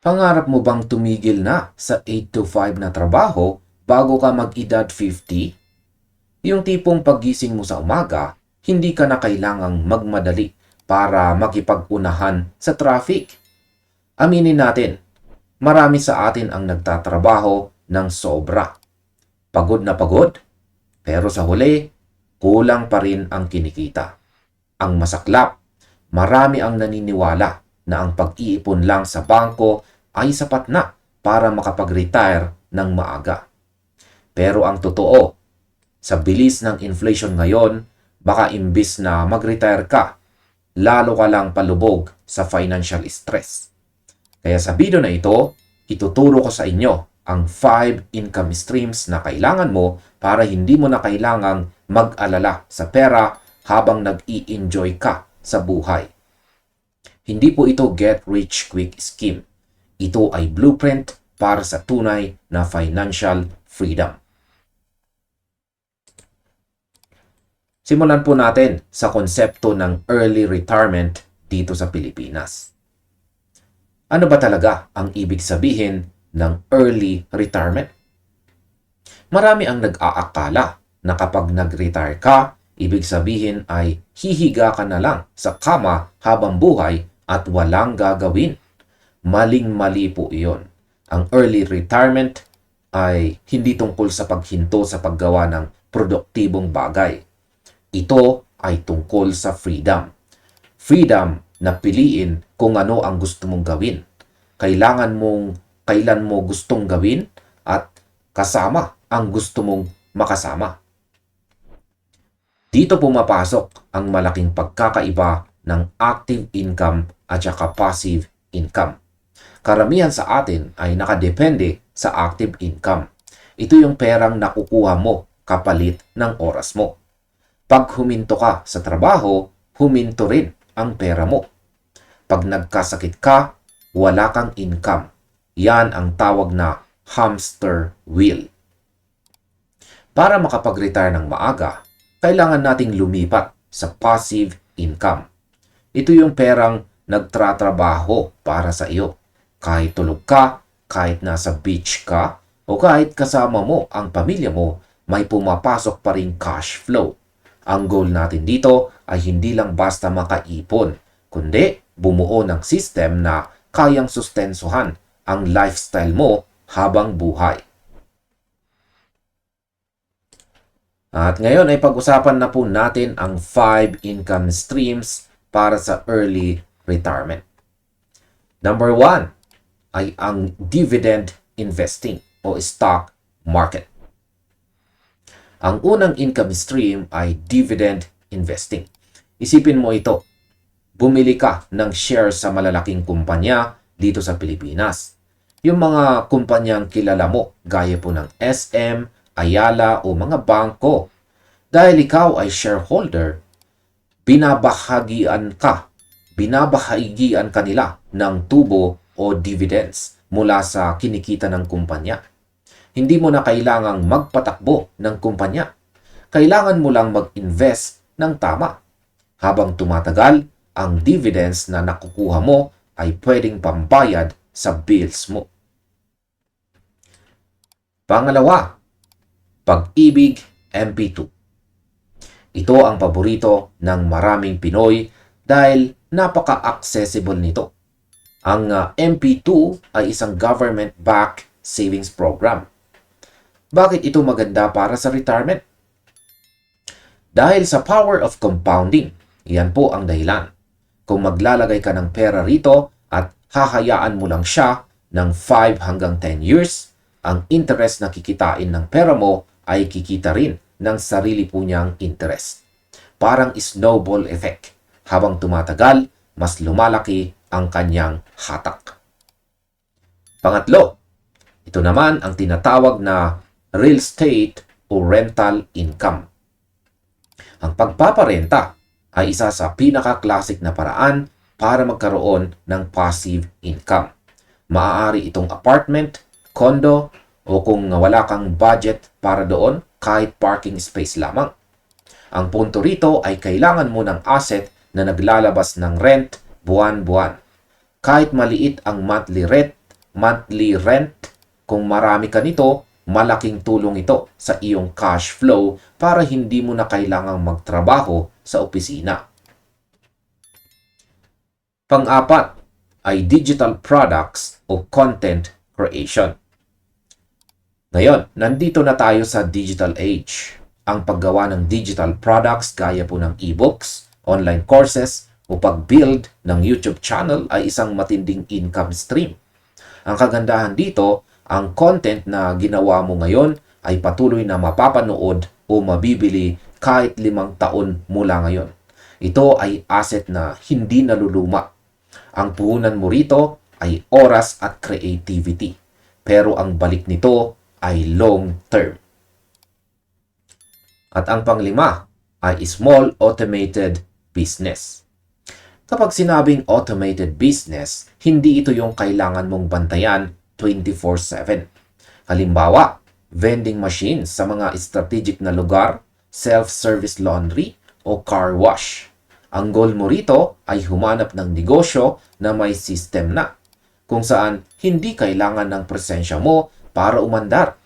Pangarap mo bang tumigil na sa 8 to 5 na trabaho bago ka mag-edad 50? Yung tipong paggising mo sa umaga, hindi ka na kailangang magmadali para makipag-unahan sa traffic. Aminin natin, marami sa atin ang nagtatrabaho ng sobra. Pagod na pagod, pero sa huli, kulang pa rin ang kinikita. Ang masaklap, marami ang naniniwala na ang pag-iipon lang sa bangko ay sapat na para makapag-retire ng maaga. Pero ang totoo, sa bilis ng inflation ngayon, baka imbis na mag-retire ka, lalo ka lang palubog sa financial stress. Kaya sa video na ito, ituturo ko sa inyo ang 5 income streams na kailangan mo para hindi mo na kailangang mag-alala sa pera habang nag-i-enjoy ka sa buhay. Hindi po ito get-rich-quick scheme. Ito ay blueprint para sa tunay na financial freedom. Simulan po natin sa konsepto ng early retirement dito sa Pilipinas. Ano ba talaga ang ibig sabihin ng early retirement? Marami ang nag-aakala na kapag nag-retire ka, ibig sabihin ay hihiga ka na lang sa kama habang buhay at walang gagawin. Maling-mali po iyon. Ang early retirement ay hindi tungkol sa paghinto sa paggawa ng produktibong bagay. Ito ay tungkol sa freedom. Freedom na piliin kung ano ang gusto mong gawin. Kailan mo gustong gawin at kasama ang gusto mong makasama. Dito pumapasok ang malaking pagkakaiba ng active income at saka passive income. Karamihan sa atin ay nakadepende sa active income. Ito yung perang nakukuha mo kapalit ng oras mo. Pag huminto ka sa trabaho, huminto rin ang pera mo. Pag nagkasakit ka, wala kang income. Yan ang tawag na hamster wheel. Para makapag-retire ng maaga, kailangan nating lumipat sa passive income. Ito yung perang nagtratrabaho para sa iyo. Kahit tulog ka, kahit nasa beach ka, o kahit kasama mo ang pamilya mo, may pumapasok pa rin cash flow. Ang goal natin dito ay hindi lang basta makaipon, kundi bumuo ng system na kayang sustensuhan ang lifestyle mo habang buhay. At ngayon ay pag-usapan na po natin ang 5 income streams para sa early retirement. Number 1 ay ang dividend investing o stock market. Ang unang income stream ay dividend investing. Isipin mo ito. Bumili ka ng shares sa malalaking kumpanya dito sa Pilipinas. Yung mga kumpanyang kilala mo, gaya po ng SM, Ayala o mga bangko. Dahil ikaw ay shareholder, binabahagian kanila ng tubo o dividends mula sa kinikita ng kumpanya. Hindi mo na kailangang magpatakbo ng kumpanya. Kailangan mo lang mag-invest ng tama. Habang tumatagal, ang dividends na nakukuha mo ay pwedeng pambayad sa bills mo. Pangalawa, Pag-ibig MP2. Ito ang paborito ng maraming Pinoy dahil napaka-accessible nito. Ang MP2 ay isang government-backed savings program. Bakit ito maganda para sa retirement? Dahil sa power of compounding, yan po ang dahilan. Kung maglalagay ka ng pera rito at hahayaan mo lang siya ng 5 hanggang 10 years, ang interest na kikitain ng pera mo ay kikita rin ng sarili po niyang interest. Parang snowball effect. Habang tumatagal, mas lumalaki ang kanyang hatak. Pangatlo, ito naman ang tinatawag na real estate o rental income. Ang pagpaparenta ay isa sa pinaka-classic na paraan para magkaroon ng passive income. Maaari itong apartment, condo, o kung wala kang budget para doon, kahit parking space lamang. Ang punto rito ay kailangan mo ng asset na naglalabas ng rent buwan-buwan. Kahit maliit ang monthly rent, monthly rent. Kung marami ka nito, malaking tulong ito sa iyong cash flow para hindi mo na kailangang magtrabaho sa opisina. Pang-apat ay digital products o content creation. Ngayon, nandito na tayo sa digital age. Ang paggawa ng digital products gaya po ng e-books, online courses, o pag-build ng YouTube channel ay isang matinding income stream. Ang kagandahan dito, ang content na ginawa mo ngayon ay patuloy na mapapanood o mabibili kahit 5 taon mula ngayon. Ito ay asset na hindi naluluma. Ang puhunan mo rito ay oras at creativity. Pero ang balik nito ay long term. At ang panglima ay small automated business. Kapag sinabing automated business, hindi ito yung kailangan mong bantayan 24/7. Halimbawa, vending machines sa mga strategic na lugar, self-service laundry, o car wash. Ang goal mo rito ay humanap ng negosyo na may system na, kung saan hindi kailangan ng presensya mo para umandar.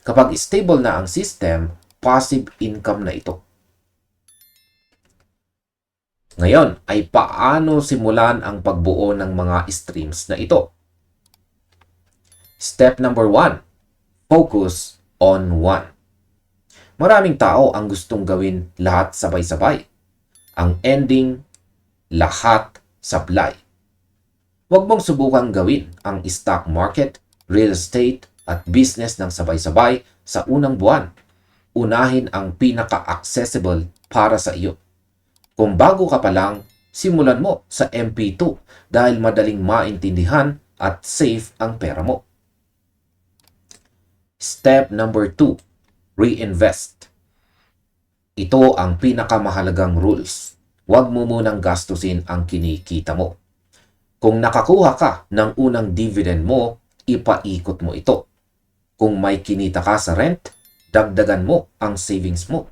Kapag stable na ang system, passive income na ito. Ngayon ay paano simulan ang pagbuo ng mga streams na ito? Step number 1, focus on one. Maraming tao ang gustong gawin lahat sabay-sabay. Ang ending, lahat supply. Huwag mong subukang gawin ang stock market, real estate, at business ng sabay-sabay sa unang buwan. Unahin ang pinaka-accessible para sa iyo. Kung bago ka pa lang, simulan mo sa MP2 dahil madaling maintindihan at safe ang pera mo. Step number 2, reinvest. Ito ang pinakamahalagang rules. Huwag mo munang gastusin ang kinikita mo. Kung nakakuha ka ng unang dividend mo, ipaikot mo ito. Kung may kinita ka sa rent, dagdagan mo ang savings mo.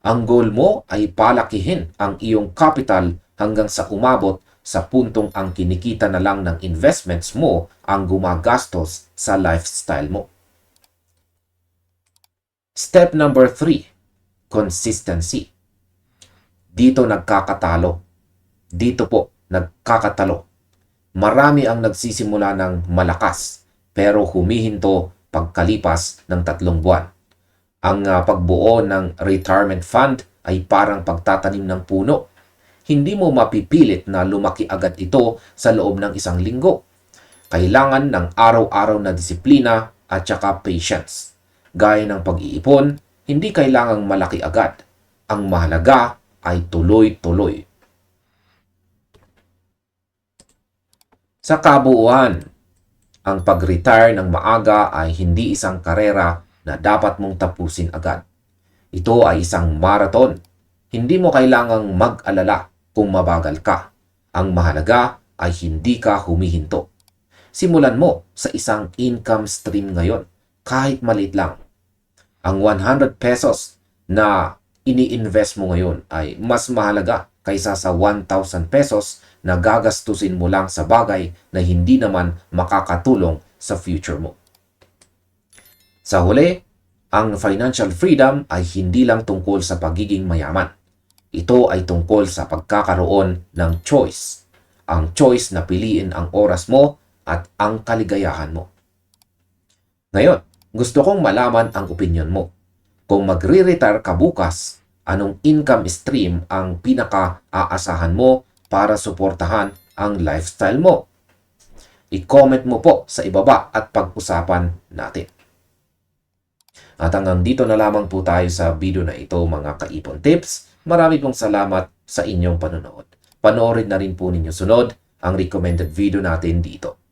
Ang goal mo ay palakihin ang iyong capital hanggang sa umabot sa puntong ang kinikita na lang ng investments mo ang gumagastos sa lifestyle mo. Step number 3, consistency. Dito nagkakatalo. Dito po nagkakatalo. Marami ang nagsisimula ng malakas pero humihinto pagkalipas ng 3 buwan. Ang pagbuo ng retirement fund ay parang pagtatanim ng puno. Hindi mo mapipilit na lumaki agad ito sa loob ng 1 linggo. Kailangan ng araw-araw na disiplina at saka patience. Gaya ng pag-iipon, hindi kailangang malaki agad. Ang mahalaga ay tuloy-tuloy. Sa kabuuan, ang pag-retire ng maaga ay hindi isang karera na dapat mong tapusin agad. Ito ay isang marathon. Hindi mo kailangang mag-alala kung mabagal ka. Ang mahalaga ay hindi ka humihinto. Simulan mo sa isang income stream ngayon, kahit maliit lang. Ang 100 pesos na ini-invest mo ngayon ay mas mahalaga kaysa sa 1,000 pesos na gagastusin mo lang sa bagay na hindi naman makakatulong sa future mo. Sa huli, ang financial freedom ay hindi lang tungkol sa pagiging mayaman. Ito ay tungkol sa pagkakaroon ng choice. Ang choice na piliin ang oras mo at ang kaligayahan mo. Ngayon, gusto kong malaman ang opinion mo. Kung magre-retire ka bukas, anong income stream ang pinaka-aasahan mo para suportahan ang lifestyle mo? I-comment mo po sa ibaba at pag-usapan natin. At hanggang dito na lamang po tayo sa video na ito mga kaipon tips. Marami pong salamat sa inyong panonood. Panoorin na rin po ninyo sunod ang recommended video natin dito.